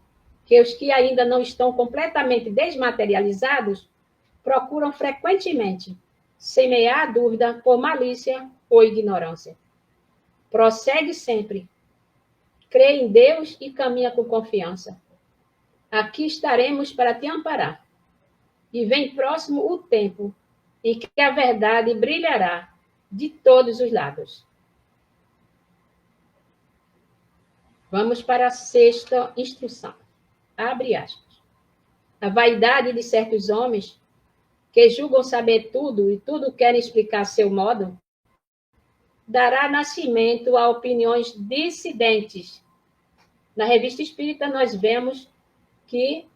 que os que ainda não estão completamente desmaterializados procuram frequentemente semear a dúvida por malícia ou ignorância. Prossegue sempre. Crê em Deus e caminha com confiança. Aqui estaremos para te amparar. E vem próximo o tempo em que a verdade brilhará de todos os lados. Vamos para a sexta instrução. Abre aspas. A vaidade de certos homens, que julgam saber tudo e tudo querem explicar a seu modo, dará nascimento a opiniões dissidentes. Na Revista Espírita, nós vemos que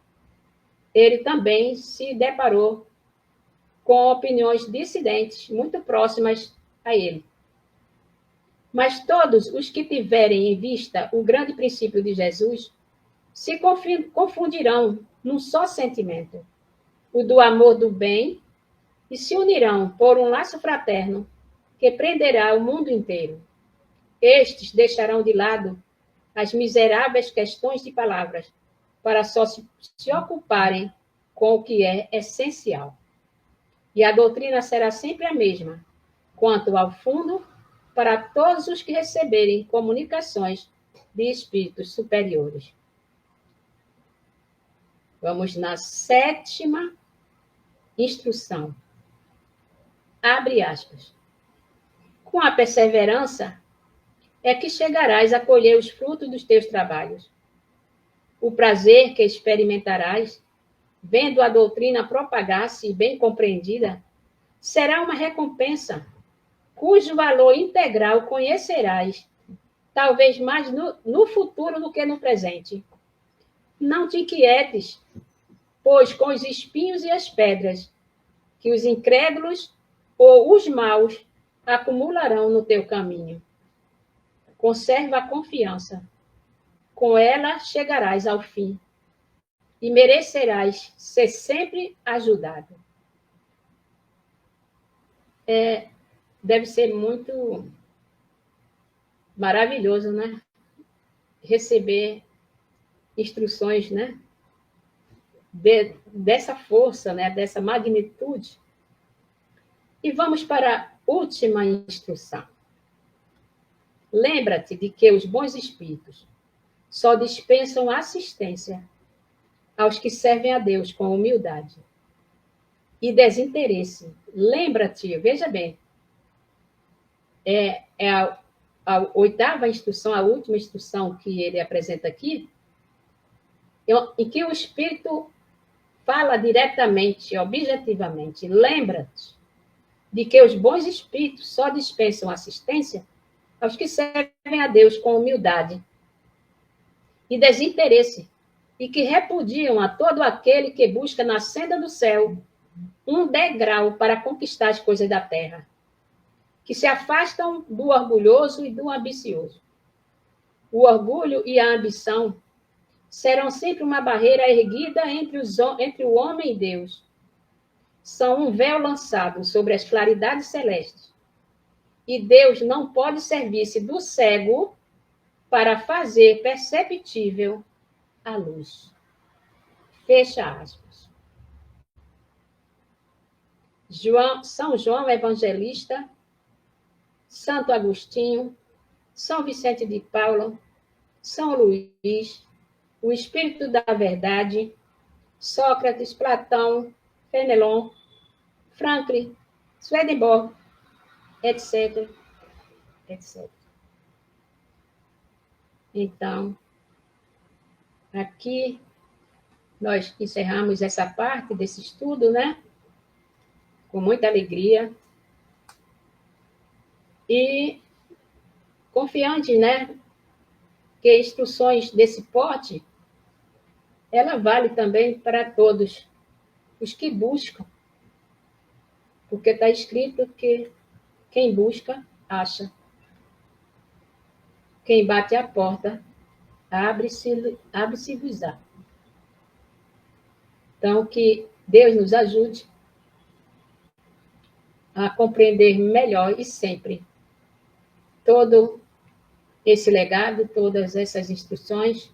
ele também se deparou com opiniões dissidentes, muito próximas a ele. Mas todos os que tiverem em vista o grande princípio de Jesus se confundirão num só sentimento, o do amor do bem, e se unirão por um laço fraterno que prenderá o mundo inteiro. Estes deixarão de lado as miseráveis questões de palavras para só se ocuparem com o que é essencial. E a doutrina será sempre a mesma, quanto ao fundo, para todos os que receberem comunicações de espíritos superiores. Vamos na sétima instrução. Abre aspas. Com a perseverança é que chegarás a colher os frutos dos teus trabalhos. O prazer que experimentarás, vendo a doutrina propagar-se bem compreendida, será uma recompensa, cujo valor integral conhecerás, talvez mais no futuro do que no presente. Não te inquietes, pois com os espinhos e as pedras, que os incrédulos ou os maus acumularão no teu caminho. Conserva a confiança. Com ela chegarás ao fim e merecerás ser sempre ajudado. Deve ser muito maravilhoso, né? Receber instruções, né? Dessa força, né? Dessa magnitude. E vamos para a última instrução. Lembra-te de que os bons espíritos só dispensam assistência aos que servem a Deus com humildade e desinteresse. Lembra-te, veja bem, a oitava instrução, a última instrução que ele apresenta aqui, em que o Espírito fala diretamente, objetivamente. Lembra-te de que os bons espíritos só dispensam assistência aos que servem a Deus com humildade e desinteresse, e que repudiam a todo aquele que busca na senda do céu um degrau para conquistar as coisas da terra, que se afastam do orgulhoso e do ambicioso. O orgulho e a ambição serão sempre uma barreira erguida entre o homem e Deus. São um véu lançado sobre as claridades celestes. E Deus não pode servir-se do cego para fazer perceptível a luz. Fecha aspas. São João Evangelista, Santo Agostinho, São Vicente de Paulo, São Luís, o Espírito da Verdade, Sócrates, Platão, Fenelon, Franklin, Swedenborg, etc, etc. Então, aqui nós encerramos essa parte desse estudo, né? Com muita alegria. E confiante, né? Que instruções desse porte, ela vale também para todos os que buscam. Porque está escrito que quem busca, acha. Quem bate à porta, abre-se-vos-á. Então, que Deus nos ajude a compreender melhor e sempre todo esse legado, todas essas instruções,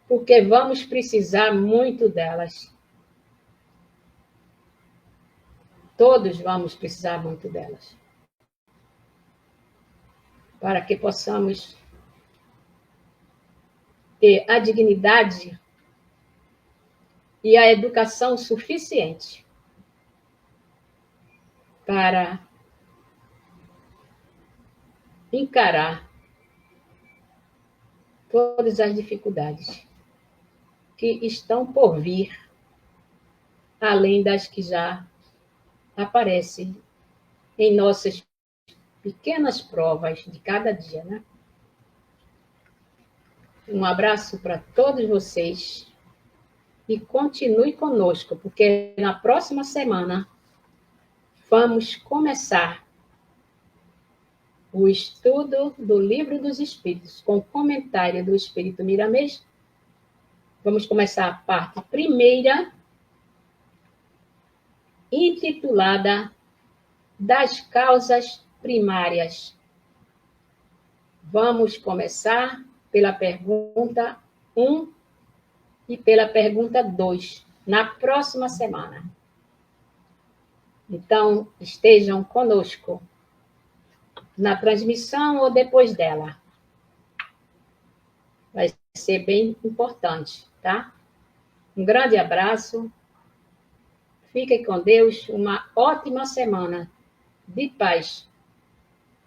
porque vamos precisar muito delas. Todos vamos precisar muito delas. Para que possamos ter a dignidade e a educação suficiente para encarar todas as dificuldades que estão por vir, além das que já aparecem em nossas pequenas provas de cada dia, né? Um abraço para todos vocês e continue conosco, porque na próxima semana vamos começar o estudo do Livro dos Espíritos, com comentário do Espírito Miramês. Vamos começar a parte primeira, intitulada Das Causas Primárias. Vamos começar pela pergunta 1 e pela pergunta 2, na próxima semana. Então, estejam conosco na transmissão ou depois dela. Vai ser bem importante, tá? Um grande abraço. Fiquem com Deus. Uma ótima semana de paz,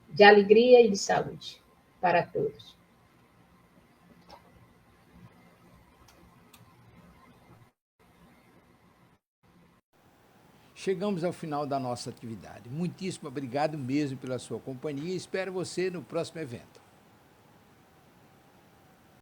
de alegria e de saúde para todos. Chegamos ao final da nossa atividade. Muitíssimo obrigado mesmo pela sua companhia e espero você no próximo evento.